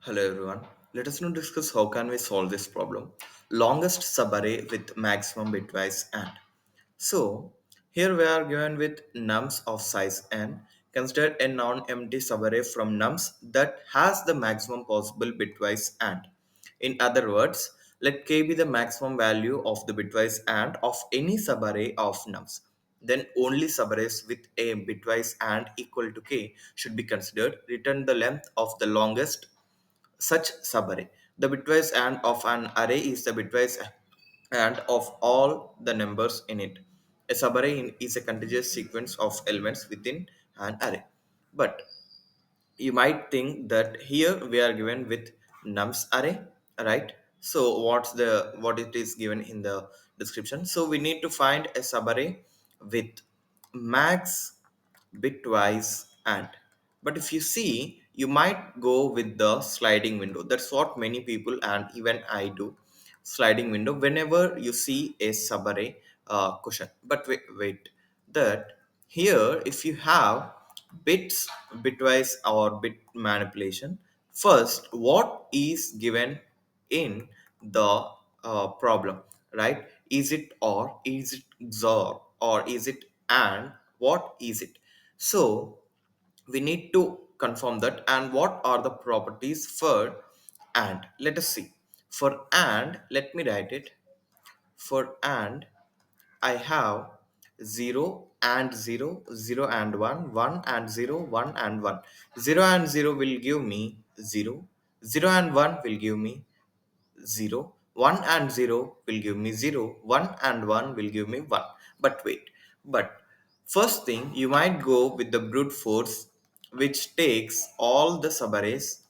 Hello everyone. Let us now discuss how can we solve this problem. Longest subarray with maximum bitwise and. So here we are given with nums of size n. Consider a non-empty subarray from nums that has the maximum possible bitwise and. In other words, let k be the maximum value of the bitwise and of any subarray of nums. Then only subarrays with a bitwise and equal to k should be considered. Return the length of the longest such subarray. The bitwise and of an array is the bitwise and of all the numbers in it. A subarray is a contiguous sequence of elements within an array. But you might think that here we are given with nums array, right? So what it is given in the description, so we need to find a subarray with max bitwise and. But if you see, you might go with the sliding window. That's what many people and even I do. Sliding window whenever you see a subarray question. But wait, that here if you have bits, bitwise or bit manipulation, first what is given in the problem, right? Is it or, is it XOR, or is it and, what is it? So we need to confirm that. And what are the properties for and? Let us see. For and, let me write it. For and, I have 0 and 0, 0 and 1, 1 and 0, 1 and 1. 0 and 0 will give me 0, 0 and 1 will give me 0, 1 and 0 will give me 0, 1 and 1 will give me 1. But wait, but first thing you might go with the brute force, which takes all the subarrays,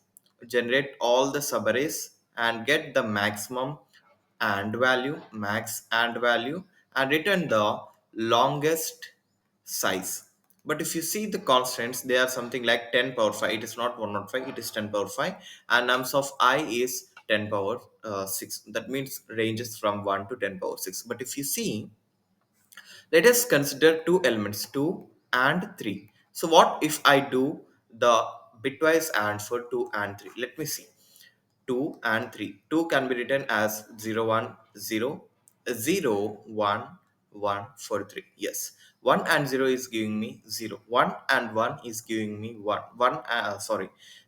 generate all the subarrays and get the maximum and value, max and value, and return the longest size. But if you see the constants, they are something like 10 power 5. It is not 105, it is 10 power 5. And nums of I is 10 power 6. That means ranges from 1 to 10 power 6. But if you see, let us consider two elements, 2 and 3. So what if I do the bitwise and for 2 and 3? Let me see. 2 and 3. 2 can be written as 0, 1, 0, 0, 1, 1 for 3. Yes. 1 and 0 is giving me 0. 1 and 1 is giving me 1.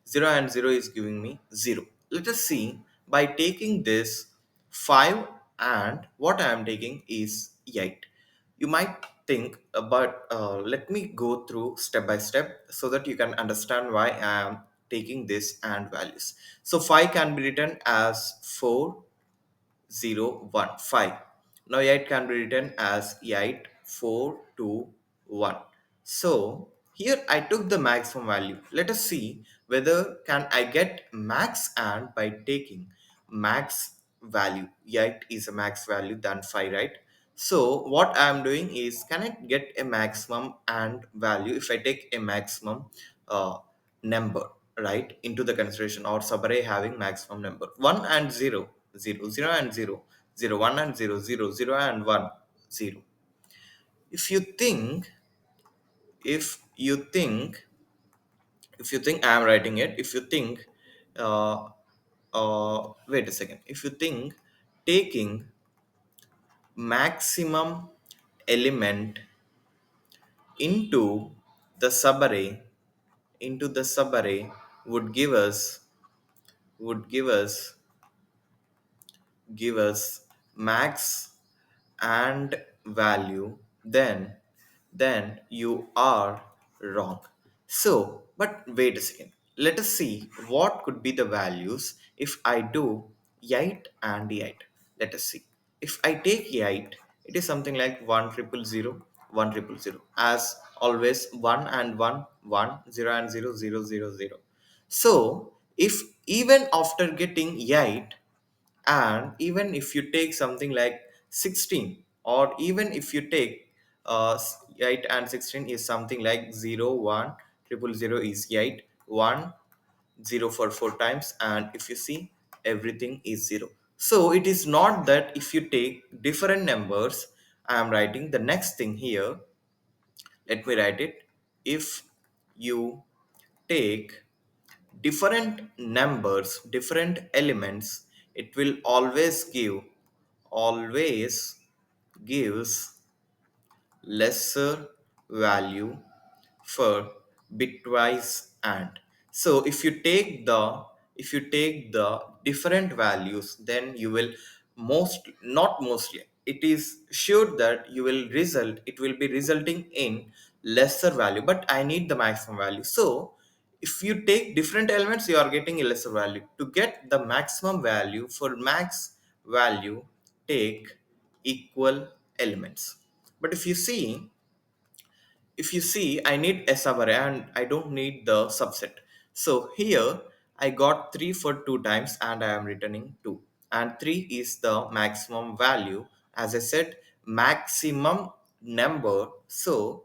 0 and 0 is giving me 0. Let us see, by taking this 5 and what I am taking is 8. You might think, but let me go through step by step so that you can understand why I am taking this and values. So 5 can be written as 4, 0, 1, 5. Now 8 can be written as 8, 4, 2, 1. So here I took the maximum value. Let us see whether can I get max and by taking max value. 8 is a max value than 5, right? So what I am doing is, can I get a maximum and value if I take a maximum uh, number, right, into the consideration, or subarray having maximum number 1 and 0, 0, 0 and 0, 0, 1 and 0, 0, 0 and 1, 0. If you think, if you think, if you think I am writing it, if you think, uh, wait a second. If you think taking maximum element into the subarray, into the subarray would give us max and value, then you are wrong. So but wait a second, let us see what could be the values if I do 8 and 8. Let us see. If I take 8, it is something like 1 triple 0, 1 triple 0, as always. 1 and 1, 1, 0 and 0, 0, 0, 0. So if even after getting 8, and even if you take something like 16, or even if you take 8 and 16 is something like 0, 1 triple 0 is 8, 1, 0 for 4 times, and if you see, everything is 0. So it is not that if you take different numbers. I am writing the next thing here. Let me write it. If you take different numbers, different elements, it will always gives lesser value for bitwise and. So if you take the different values, then you will most not mostly, it is sure that it will be resulting in lesser value, but I need the maximum value. So if you take different elements, you are getting a lesser value. To get the maximum value, for max value, take equal elements. But if you see, I need a subarray and I don't need the subset. So here I got 3 for 2 times and I am returning 2. And 3 is the maximum value. As I said, maximum number. So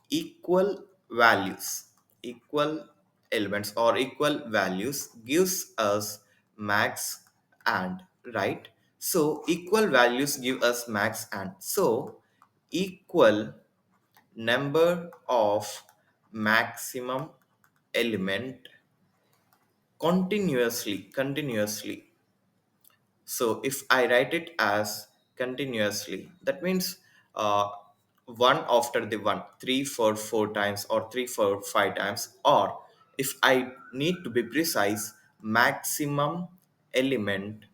equal values, equal elements or equal values gives us max and, right? So equal values give us max and. So equal number of maximum element continuously. So if I write it as continuously, that means uh, one after the one, three for 4 times or 3 for 5 times, or if I need to be precise, maximum element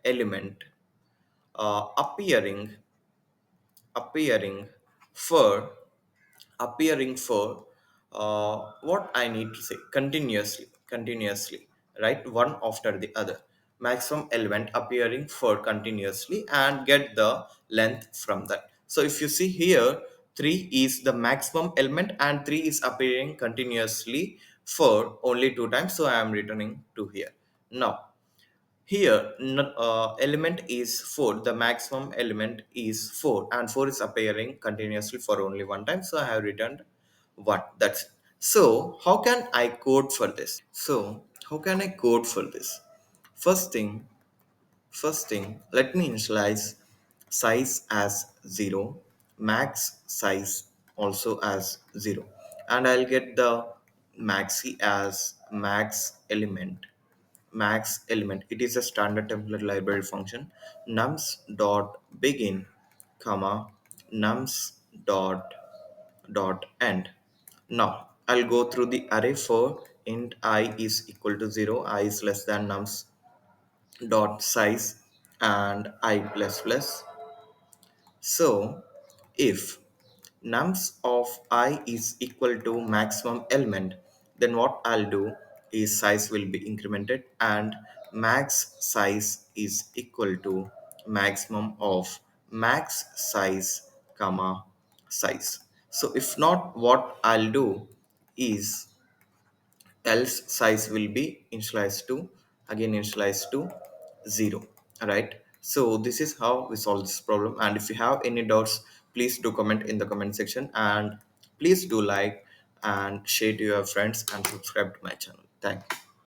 element appearing appearing for appearing for what I need to say, continuously, right? One after the other. Maximum element appearing for continuously and get the length from that. So if you see here, 3 is the maximum element and 3 is appearing continuously for only 2 times. So I am returning 2 here. Now, here, element is 4. The maximum element is 4, and 4 is appearing continuously for only 1 time. So I have returned 1. That's it. So how can I code for this? So how can I code for this? First thing, let me initialize size as 0, max size also as 0, and I'll get the maxi as max element. It is a standard template library function. Nums dot begin, comma, nums dot end. Now I'll go through the array for int I is equal to 0, I is less than nums dot size and I plus plus. So if nums of I is equal to maximum element, then what I'll do is size will be incremented and max size is equal to maximum of max size comma size. So if not, what I'll do is else size will be initialized to 0, right? So this is how we solve this problem, and if you have any doubts, please do comment in the comment section, and please do like and share to your friends and subscribe to my channel. Thank you.